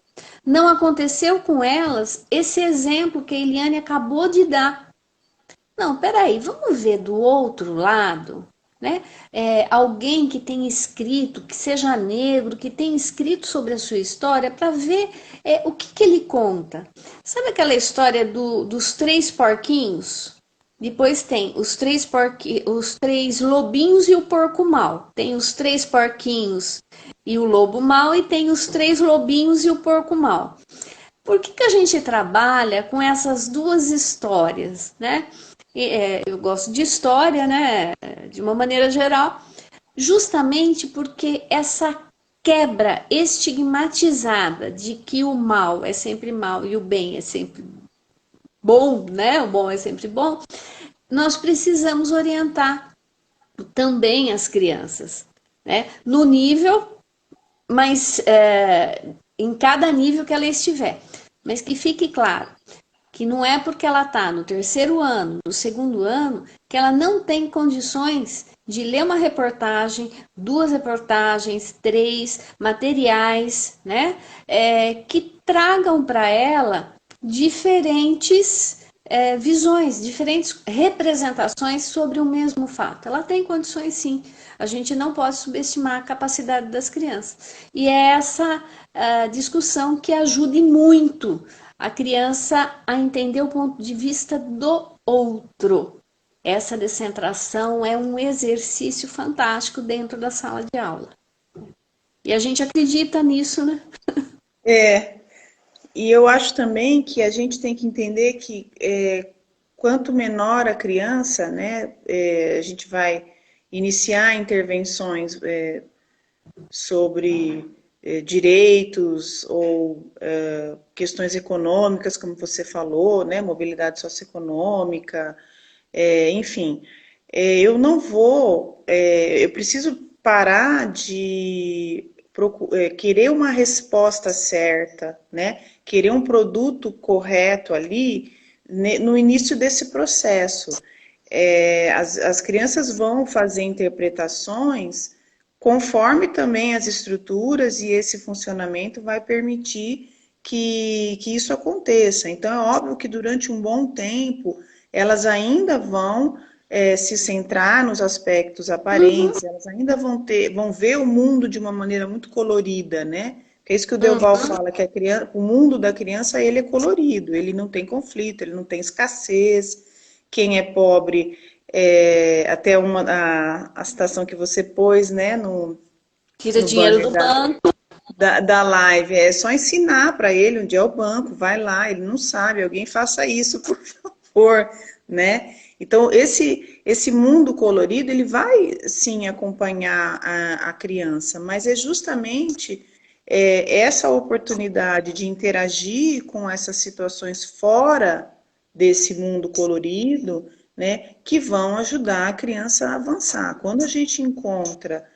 A: Não aconteceu com elas esse exemplo que a Eliane acabou de dar. Não, peraí, vamos ver do outro lado, né? Alguém que tenha escrito, que seja negro, que tenha escrito sobre a sua história, para ver o que ele conta. Sabe aquela história dos três porquinhos? Depois tem os três lobinhos e o porco mau. Tem os três porquinhos e o lobo mau, e tem os três lobinhos e o porco mau. Por que a gente trabalha com essas duas histórias, né? Eu gosto de história, né? De uma maneira geral, justamente porque essa quebra estigmatizada de que o mal é sempre mal e o bem é sempre bom, né? O bom é sempre bom. Nós precisamos orientar também as crianças, né? No nível, mas em cada nível que ela estiver. Mas que fique claro que não é porque ela está no terceiro ano, no segundo ano, que ela não tem condições de ler uma reportagem, duas reportagens, três materiais, né? Que tragam para ela diferentes visões, diferentes representações sobre o mesmo fato. Ela tem condições, sim. A gente não pode subestimar a capacidade das crianças. E é essa discussão que ajude muito a criança a entender o ponto de vista do outro. Essa descentração é um exercício fantástico dentro da sala de aula. E a gente acredita nisso, né?
B: É, e eu acho também que a gente tem que entender que quanto menor a criança, né, a gente vai iniciar intervenções sobre direitos ou questões econômicas, como você falou, né, mobilidade socioeconômica, enfim. Eu não vou, eu preciso parar de querer uma resposta certa, né, querer um produto correto ali no início desse processo. As crianças vão fazer interpretações conforme também as estruturas e esse funcionamento vai permitir que isso aconteça. Então, é óbvio que durante um bom tempo elas ainda vão se centrar nos aspectos aparentes, elas ainda vão ver o mundo de uma maneira muito colorida, né? Que é isso que o Delval fala, que o mundo da criança ele é colorido, ele não tem conflito, ele não tem escassez. Quem é pobre até a citação que você pôs, né,
A: Tira
B: no
A: dinheiro
B: banner
A: do banco.
B: da live, é só ensinar para ele onde é o banco, vai lá, ele não sabe, alguém faça isso, por favor, né? Então, esse mundo colorido, ele vai, sim, acompanhar a criança, mas é justamente essa oportunidade de interagir com essas situações fora desse mundo colorido, né, que vão ajudar a criança a avançar. Quando a gente encontra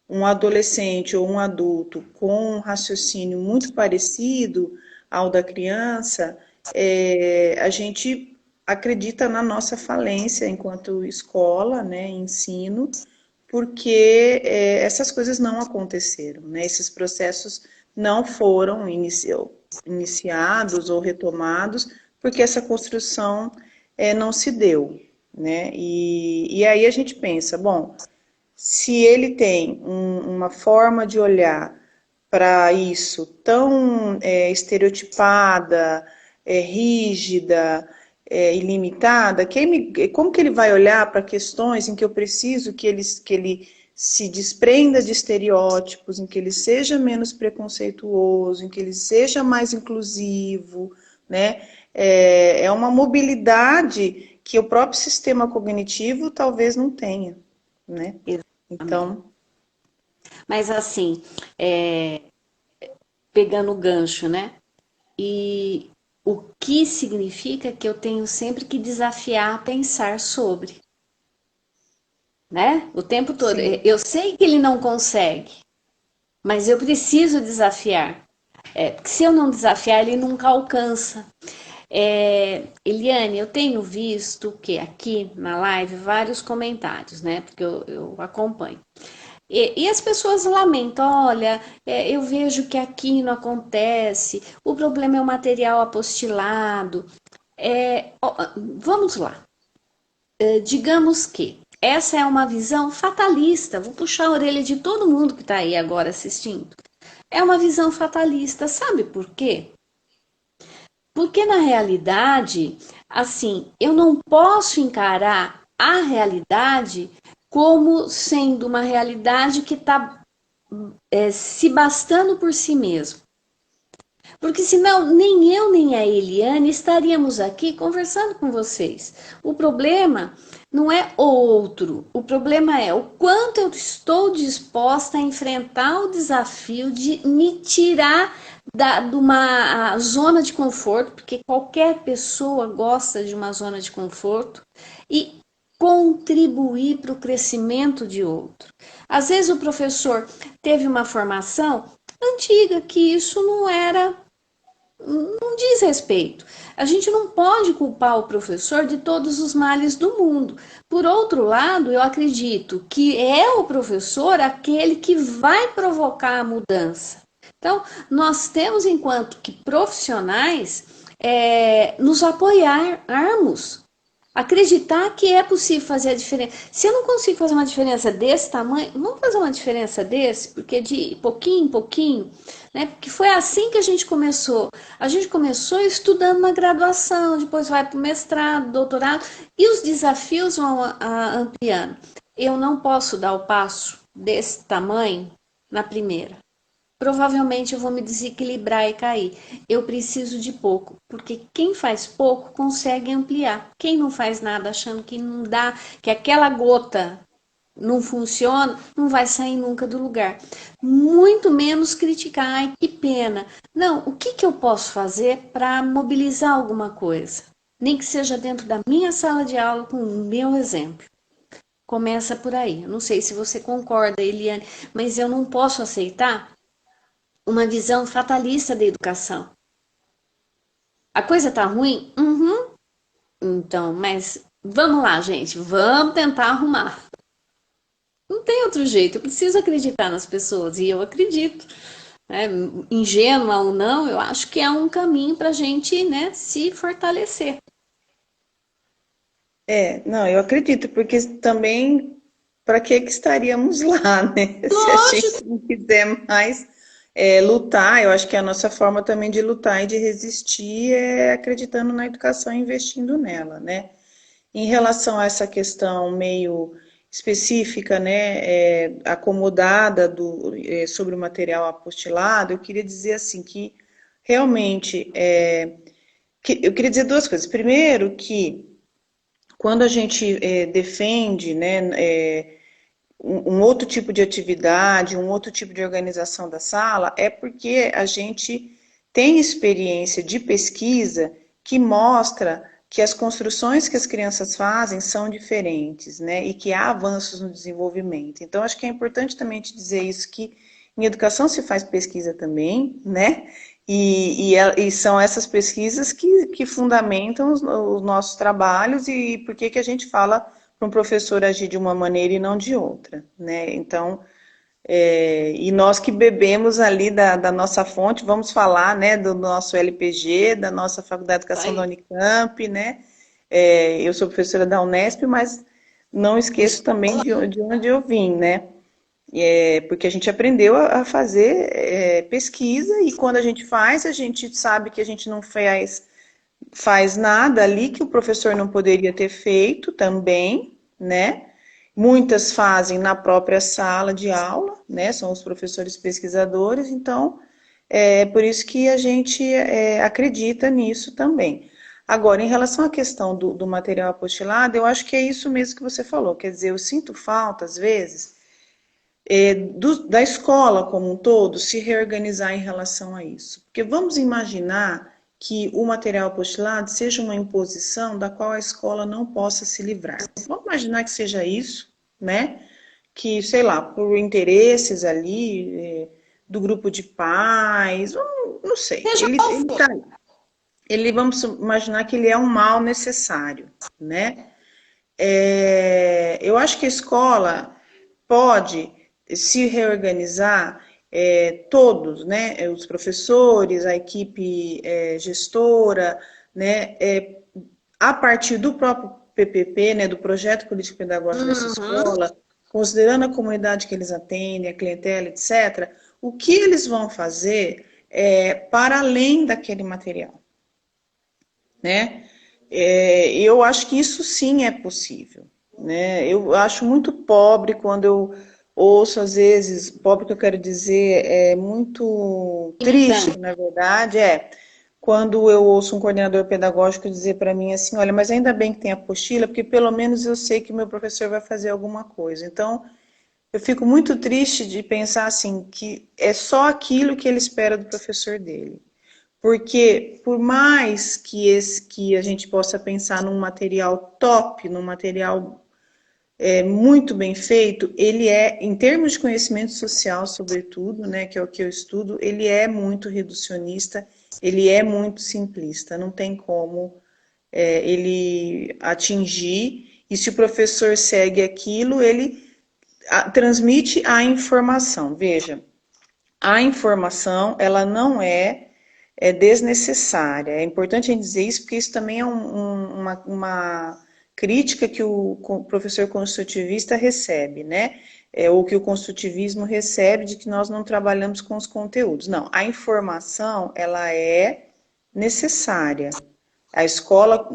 B: um adolescente ou um adulto com um raciocínio muito parecido ao da criança, a gente acredita na nossa falência enquanto escola, né, ensino, porque essas coisas não aconteceram, né? Esses processos não foram iniciados ou retomados, porque essa construção não se deu, né? E aí a gente pensa, bom, se ele tem uma forma de olhar para isso tão estereotipada, rígida, ilimitada, como que ele vai olhar para questões em que eu preciso que ele se desprenda de estereótipos, em que ele seja menos preconceituoso, em que ele seja mais inclusivo, né? É uma mobilidade que o próprio sistema cognitivo talvez não tenha, né?
A: Exatamente.
B: Então,
A: Mas assim, pegando o gancho, né? E o que significa que eu tenho sempre que desafiar a pensar sobre, né? O tempo todo.
B: sim.
A: Eu sei que ele não consegue, mas eu preciso desafiar. Porque se eu não desafiar, ele nunca alcança. Eliane, eu tenho visto que aqui na live vários comentários, né? Porque eu acompanho. E as pessoas lamentam, olha, eu vejo que aqui não acontece, o problema é o material apostilado. Vamos lá, digamos que essa é uma visão fatalista, vou puxar a orelha de todo mundo que está aí agora assistindo. É uma visão fatalista, sabe por quê? Porque na realidade, assim, eu não posso encarar a realidade como sendo uma realidade que está se bastando por si mesmo. Porque senão nem eu nem a Eliane estaríamos aqui conversando com vocês. O problema não é o outro, o problema é o quanto eu estou disposta a enfrentar o desafio de me tirar de uma zona de conforto, porque qualquer pessoa gosta de uma zona de conforto, e contribuir para o crescimento de outro. Às vezes o professor teve uma formação antiga que isso não diz respeito. A gente não pode culpar o professor de todos os males do mundo. Por outro lado, eu acredito que é o professor aquele que vai provocar a mudança. Então, nós temos, enquanto que profissionais, nos apoiarmos. Acreditar que é possível fazer a diferença. Se eu não consigo fazer uma diferença desse tamanho, vamos fazer uma diferença desse, porque de pouquinho em pouquinho, né? Porque foi assim que a gente começou. A gente começou estudando na graduação, depois vai para o mestrado, doutorado, e os desafios vão ampliando. Eu não posso dar o passo desse tamanho na primeira. Provavelmente eu vou me desequilibrar e cair. Eu preciso de pouco, porque quem faz pouco consegue ampliar. Quem não faz nada achando que não dá, que aquela gota não funciona, não vai sair nunca do lugar. Muito menos criticar, ai, que pena. Não, o que, que eu posso fazer para mobilizar alguma coisa? Nem que seja dentro da minha sala de aula com o meu exemplo. Começa por aí. Eu não sei se você concorda, Eliane, mas eu não posso aceitar uma visão fatalista da educação. A coisa tá ruim? Uhum. Então, mas vamos lá, gente, vamos tentar arrumar. Não tem outro jeito, eu preciso acreditar nas pessoas e eu acredito. Né? Ingênua ou não, eu acho que é um caminho para a gente, né, se fortalecer.
B: Não, eu acredito, porque também para que estaríamos lá, né? Se a
A: Lógico.
B: gente não quiser mais lutar, eu acho que a nossa forma também de lutar e de resistir é acreditando na educação e investindo nela, né? Em relação a essa questão meio específica, né, acomodada sobre o material apostilado, eu queria dizer assim que realmente eu queria dizer duas coisas. Primeiro, que quando a gente defende, né, um outro tipo de atividade, um outro tipo de organização da sala, é porque a gente tem experiência de pesquisa que mostra que as construções que as crianças fazem são diferentes, né? E que há avanços no desenvolvimento. Então, acho que é importante também te dizer isso, que em educação se faz pesquisa também, né? E são essas pesquisas que fundamentam os nossos trabalhos e por que a gente fala para um professor agir de uma maneira e não de outra, né? Então, e nós que bebemos ali da nossa fonte, vamos falar, né, do nosso LPG, da nossa Faculdade de Educação da
A: Aí,
B: Unicamp, né? Eu sou professora da Unesp, mas não esqueço também de onde eu vim, né? Porque a gente aprendeu a fazer pesquisa e quando a gente sabe que a gente não faz nada ali que o professor não poderia ter feito também, né? Muitas fazem na própria sala de aula, né? São os professores pesquisadores, então é por isso que a gente acredita nisso também. Agora, em relação à questão do material apostilado, eu acho que é isso mesmo que você falou, quer dizer, eu sinto falta, às vezes, da escola como um todo se reorganizar em relação a isso. Porque vamos imaginar que o material apostilado seja uma imposição da qual a escola não possa se livrar. Vamos imaginar que seja isso, né? Que, sei lá, por interesses ali do grupo de pais, não sei.
A: seja qual for.
B: Vamos imaginar que ele é um mal necessário, né? Eu acho que a escola pode se reorganizar, todos, né, os professores, a equipe gestora, né, a partir do próprio PPP, né, do projeto político pedagógico dessa
A: Uhum.
B: escola, considerando a comunidade que eles atendem, a clientela, etc., o que eles vão fazer para além daquele material, né? Eu acho que isso sim é possível, né? Eu acho muito pobre quando eu ouço, às vezes, pobre que eu quero dizer, é muito triste,
A: Irritante.
B: na verdade, quando eu ouço um coordenador pedagógico dizer para mim assim, olha, mas ainda bem que tem apostila, porque pelo menos eu sei que o meu professor vai fazer alguma coisa. Então, eu fico muito triste de pensar assim, que é só aquilo que ele espera do professor dele. Porque por mais que a gente possa pensar num material top, num material muito bem feito, ele em termos de conhecimento social, sobretudo, né, que é o que eu estudo, ele é muito reducionista, ele é muito simplista, não tem como ele atingir, e se o professor segue aquilo, ele transmite a informação. Veja, a informação, ela não é desnecessária. É importante a gente dizer isso, porque isso também é uma crítica que o professor construtivista recebe, né? Ou que o construtivismo recebe de que nós não trabalhamos com os conteúdos. Não, a informação, ela é necessária. A escola,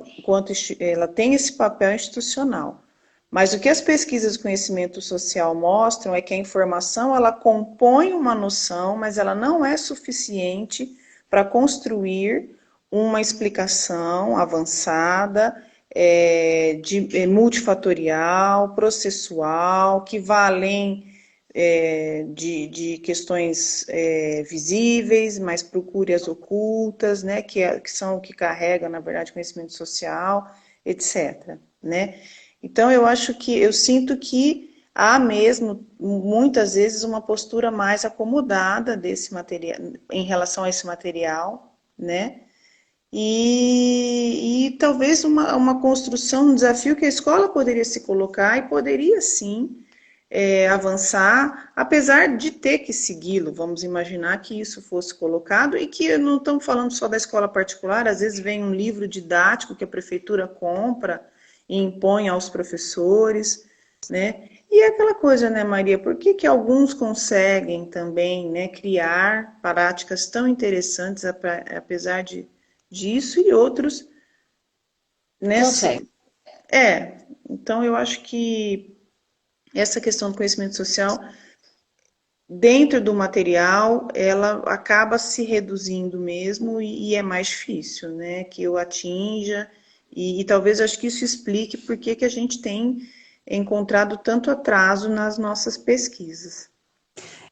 B: ela tem esse papel institucional. Mas o que as pesquisas de conhecimento social mostram é que a informação, ela compõe uma noção, mas ela não é suficiente para construir uma explicação avançada, multifatorial, processual, que vá além de questões visíveis, mas procure as ocultas, né, que são o que carrega, na verdade, conhecimento social, etc. Né? Então, eu sinto que há mesmo, muitas vezes, uma postura mais acomodada desse material, em relação a esse material, né? E talvez uma construção, um desafio que a escola poderia se colocar e poderia sim avançar, apesar de ter que segui-lo. Vamos imaginar que isso fosse colocado e que não estamos falando só da escola particular, às vezes vem um livro didático que a prefeitura compra e impõe aos professores, né? E é aquela coisa, né, Maria, por que alguns conseguem também, né, criar práticas tão interessantes, apesar disso, e outros, né,
A: Consegue.
B: então eu acho que essa questão do conhecimento social, dentro do material, ela acaba se reduzindo mesmo e é mais difícil, né, que eu atinja, e talvez eu acho que isso explique por que a gente tem encontrado tanto atraso nas nossas pesquisas.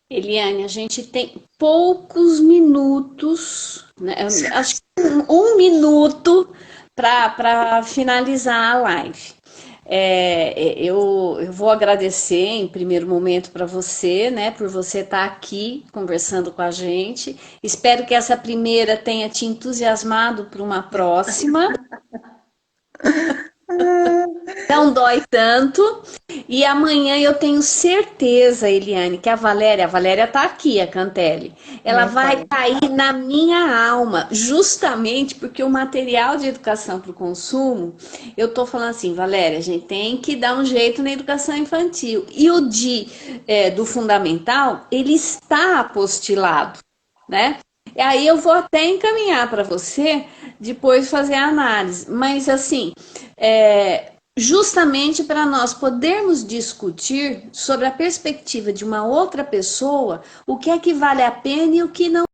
A: Eliane, a gente tem poucos minutos, né? Acho que um minuto para finalizar a live. Eu vou agradecer em primeiro momento para você, né, por você estar aqui conversando com a gente. Espero que essa primeira tenha te entusiasmado para uma próxima. Não dói tanto. E amanhã eu tenho certeza, Eliane, que a Valéria tá aqui, a Cantelli. Ela vai
B: Então,
A: cair na minha alma, justamente porque o material de educação para o consumo, eu tô falando assim, Valéria, a gente tem que dar um jeito na educação infantil. E o do fundamental, ele está apostilado, né? E aí eu vou até encaminhar para você depois fazer a análise. Mas assim, justamente para nós podermos discutir sobre a perspectiva de uma outra pessoa, o que é que vale a pena e o que não